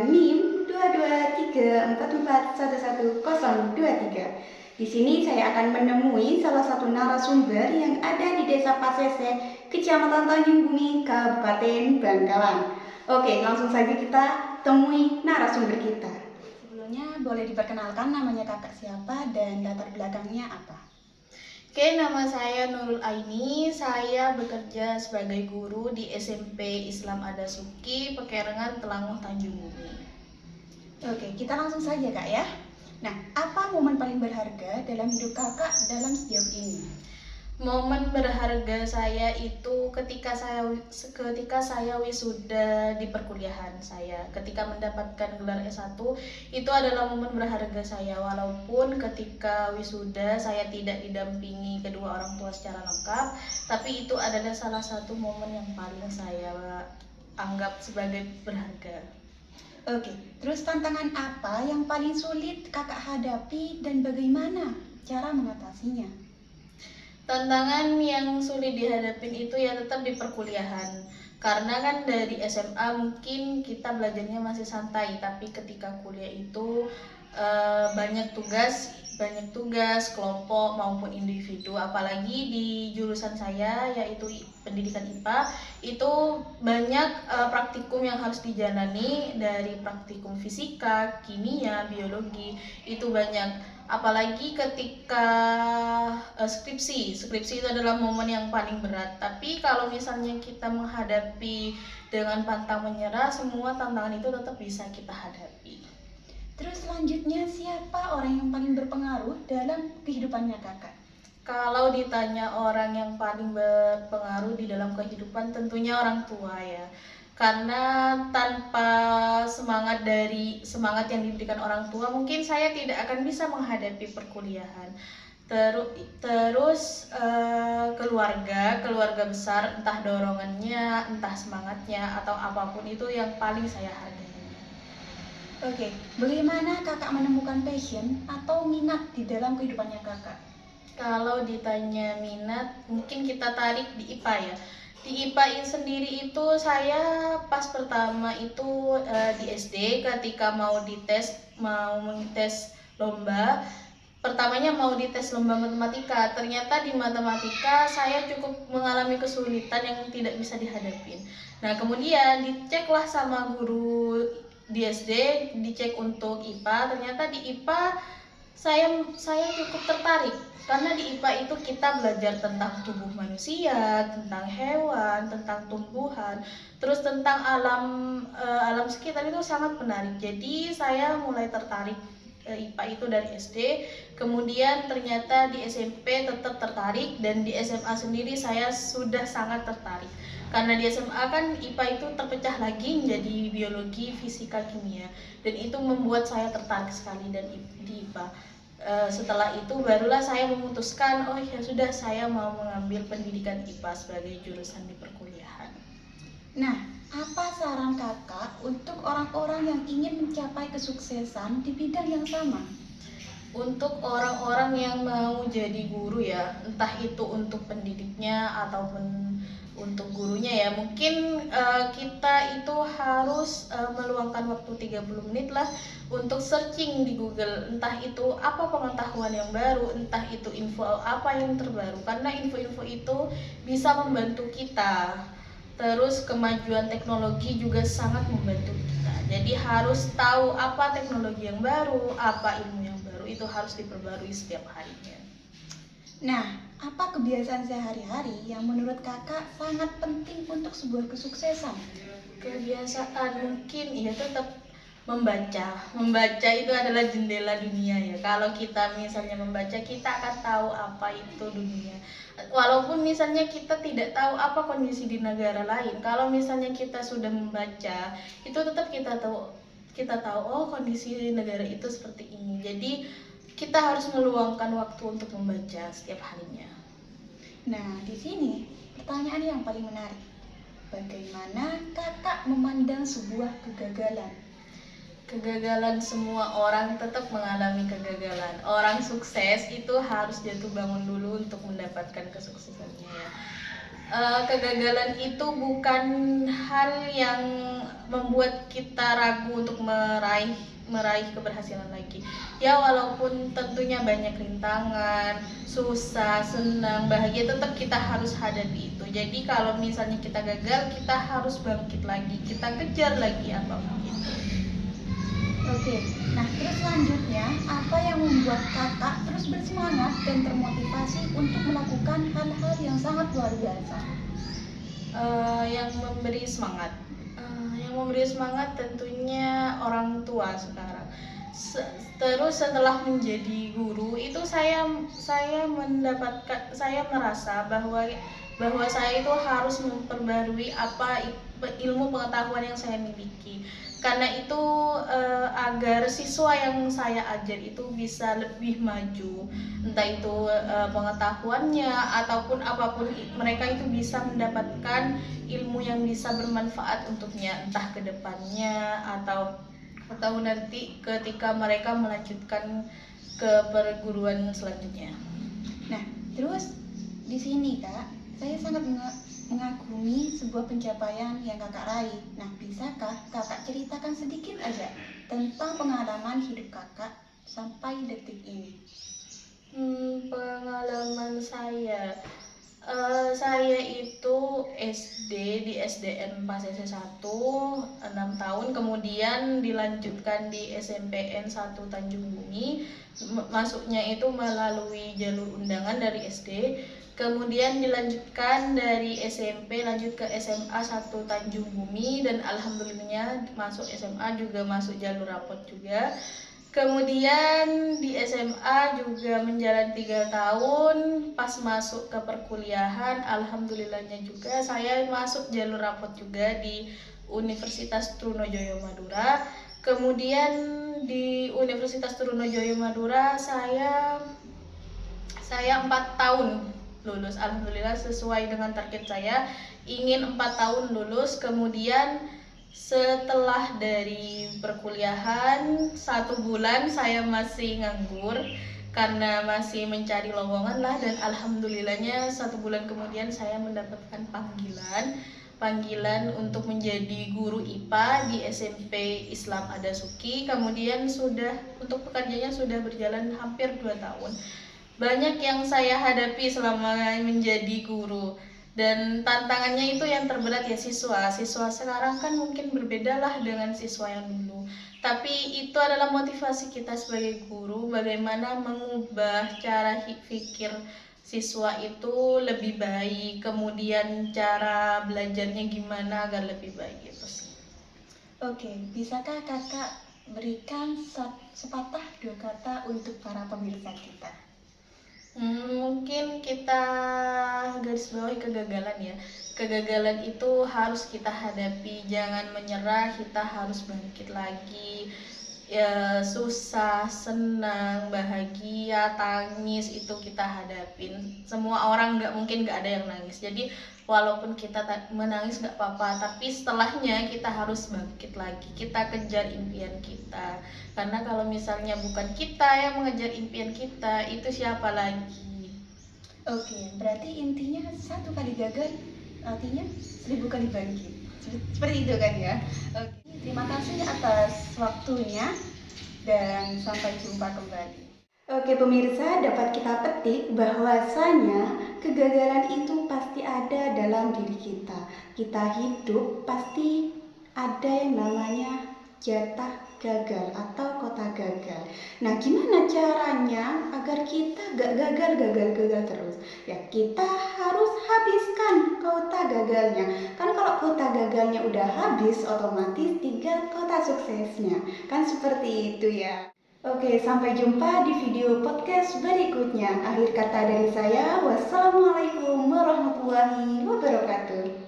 NIM 223441123. Di sini saya akan menemui salah satu narasumber yang ada di Desa Pasese, Kecamatan Tanjung Bumi, Kabupaten Bangkalan. Oke, langsung saja kita temui narasumber kita. Sebelumnya boleh diperkenalkan namanya kakak siapa dan latar belakangnya apa? Oke, nama saya Nurul Aini. Saya bekerja sebagai guru di SMP Islam Adasuki, Pekerengan, Telanguh, Tanjung Bumi. Oke, kita langsung saja kak ya. Nah, apa momen paling berharga dalam hidup kakak dalam sejauh ini? Momen berharga saya itu ketika saya wisuda di perkuliahan saya. Ketika mendapatkan gelar S1, itu adalah momen berharga saya. Walaupun ketika wisuda saya tidak didampingi kedua orang tua secara lengkap, tapi itu adalah salah satu momen yang paling saya anggap sebagai berharga. Oke, terus tantangan apa yang paling sulit kakak hadapi dan bagaimana cara mengatasinya? Tantangan yang sulit dihadapin itu ya tetap di perkuliahan. Karena kan dari SMA mungkin kita belajarnya masih santai, tapi ketika kuliah itu banyak tugas kelompok maupun individu. Apalagi di jurusan saya yaitu pendidikan IPA, itu banyak praktikum yang harus dijalani, dari praktikum fisika, kimia, biologi, itu banyak. Apalagi ketika skripsi itu adalah momen yang paling berat. Tapi kalau misalnya kita menghadapi dengan pantang menyerah, semua tantangan itu tetap bisa kita hadapi. Terus selanjutnya, siapa orang yang paling berpengaruh dalam kehidupannya kakak? Kalau ditanya orang yang paling berpengaruh di dalam kehidupan, tentunya orang tua ya. Karena tanpa semangat yang diberikan orang tua, mungkin saya tidak akan bisa menghadapi perkuliahan. Terus keluarga besar, entah dorongannya, entah semangatnya, atau apapun itu yang paling saya hargai. Oke, bagaimana kakak menemukan passion atau minat di dalam kehidupannya kakak? Kalau ditanya minat, mungkin kita tarik di IPA ya. Di IPA sendiri itu saya pas pertama itu di SD, ketika mau mengtes lomba. Pertamanya mau dites lomba matematika, ternyata di matematika saya cukup mengalami kesulitan yang tidak bisa dihadapin. Nah, kemudian diceklah sama guru di SD, dicek untuk IPA, ternyata di IPA saya cukup tertarik. Karena di IPA itu kita belajar tentang tubuh manusia, tentang hewan, tentang tumbuhan, terus tentang alam sekitar, itu sangat menarik. Jadi saya mulai tertarik IPA itu dari SD, kemudian ternyata di SMP tetap tertarik, dan di SMA sendiri saya sudah sangat tertarik. Karena di SMA kan IPA itu terpecah lagi menjadi biologi, fisika, kimia, dan itu membuat saya tertarik sekali di IPA. Setelah itu barulah saya memutuskan, oh ya sudah, saya mau mengambil pendidikan IPA sebagai jurusan di perkuliahan. Nah, apa saran kakak untuk orang-orang yang ingin mencapai kesuksesan di bidang yang sama? Untuk orang-orang yang mau jadi guru ya, entah itu untuk pendidiknya ataupun untuk gurunya ya, mungkin kita itu harus meluangkan waktu 30 menit lah untuk searching di Google, entah itu apa pengetahuan yang baru, entah itu info apa yang terbaru, karena info-info itu bisa membantu kita. Terus kemajuan teknologi juga sangat membantu kita, jadi harus tahu apa teknologi yang baru, apa ilmu yang baru, itu harus diperbarui setiap harinya. Nah, apa kebiasaan sehari-hari yang menurut kakak sangat penting untuk sebuah kesuksesan? Kebiasaan mungkin ya tetap membaca itu adalah jendela dunia ya. Kalau kita misalnya membaca, kita akan tahu apa itu dunia. Walaupun misalnya kita tidak tahu apa kondisi di negara lain, kalau misalnya kita sudah membaca, itu tetap kita tahu oh kondisi negara itu seperti ini. Jadi kita harus meluangkan waktu untuk membaca setiap harinya. Nah, di sini pertanyaan yang paling menarik. Bagaimana kakak memandang sebuah kegagalan? Kegagalan, semua orang tetap mengalami kegagalan. Orang sukses itu harus jatuh bangun dulu untuk mendapatkan kesuksesannya ya. kegagalan itu bukan hal yang membuat kita ragu untuk meraih meraih keberhasilan lagi. Ya walaupun tentunya banyak rintangan, susah, senang, bahagia, tetap kita harus hadapi itu. Jadi kalau misalnya kita gagal, kita harus bangkit lagi, kita kejar lagi apapun itu. Oke, nah terus selanjutnya, apa yang membuat kakak terus bersemangat dan termotivasi untuk melakukan hal-hal yang sangat luar biasa? Yang memberi semangat. Yang memberi semangat tentunya orang tua sekarang. Terus setelah menjadi guru itu saya merasa bahwa saya itu harus memperbarui ilmu pengetahuan yang saya miliki. Karena itu agar siswa yang saya ajar itu bisa lebih maju, entah itu pengetahuannya ataupun apapun, mereka itu bisa mendapatkan ilmu yang bisa bermanfaat untuknya, entah ke depannya atau nanti ketika mereka melanjutkan ke perguruan selanjutnya. Nah, terus di sini Kak, saya sangat mengagumi sebuah pencapaian yang kakak raih. Nah, bisakah kakak ceritakan sedikit aja tentang pengalaman hidup kakak sampai detik ini? Pengalaman saya itu SD di SDN Pasese 1 6 tahun, kemudian dilanjutkan di SMPN 1 Tanjung Bumi. Masuknya itu melalui jalur undangan dari SD, kemudian dilanjutkan dari SMP lanjut ke SMA 1 Tanjung Bumi, dan alhamdulillahnya masuk SMA juga masuk jalur rapot juga. Kemudian di SMA juga menjalani 3 tahun, pas masuk ke perkuliahan, alhamdulillahnya juga saya masuk jalur rapot juga di Universitas Trunojoyo Madura. Kemudian di Universitas Trunojoyo Madura saya 4 tahun lulus, alhamdulillah sesuai dengan target saya, ingin 4 tahun lulus. Kemudian setelah dari perkuliahan 1 bulan saya masih nganggur karena masih mencari lowongan lah, dan alhamdulillahnya 1 bulan kemudian saya mendapatkan panggilan untuk menjadi guru IPA di SMP Islam Adasuki. Kemudian untuk pekerjaannya sudah berjalan hampir 2 tahun. Banyak yang saya hadapi selama menjadi guru, dan tantangannya itu yang terberat ya siswa sekarang kan mungkin berbeda lah dengan siswa yang dulu, tapi itu adalah motivasi kita sebagai guru, bagaimana mengubah cara pikir siswa itu lebih baik, kemudian cara belajarnya gimana agar lebih baik gitu sih. Oke, bisakah kakak berikan sepatah 2 kata untuk para pemirsa kita? Mungkin kita garis bawahi kegagalan ya. Kegagalan itu harus kita hadapi, jangan menyerah, kita harus bangkit lagi. Ya, susah, senang, bahagia, tangis itu kita hadapin. Semua orang mungkin nggak ada yang nangis. Jadi walaupun kita menangis nggak apa-apa, tapi setelahnya kita harus bangkit lagi. Kita kejar impian kita. Karena kalau misalnya bukan kita yang mengejar impian kita, itu siapa lagi? Oke, berarti intinya 1 kali gagal artinya 1000 kali bangkit. Seperti itu kan ya? Oke, terima kasih atas waktunya dan sampai jumpa kembali. Oke pemirsa, dapat kita petik bahwasanya kegagalan itu pasti ada dalam diri kita. Kita hidup pasti ada yang namanya jatah gagal atau kota gagal. Nah, gimana caranya agar kita gak gagal terus? Ya, kita harus habiskan kota gagalnya. Kan kalau kota gagalnya udah habis, otomatis tinggal kota suksesnya. Kan seperti itu ya. Oke, sampai jumpa di video podcast berikutnya. Akhir kata dari saya, wassalamualaikum warahmatullahi wabarakatuh.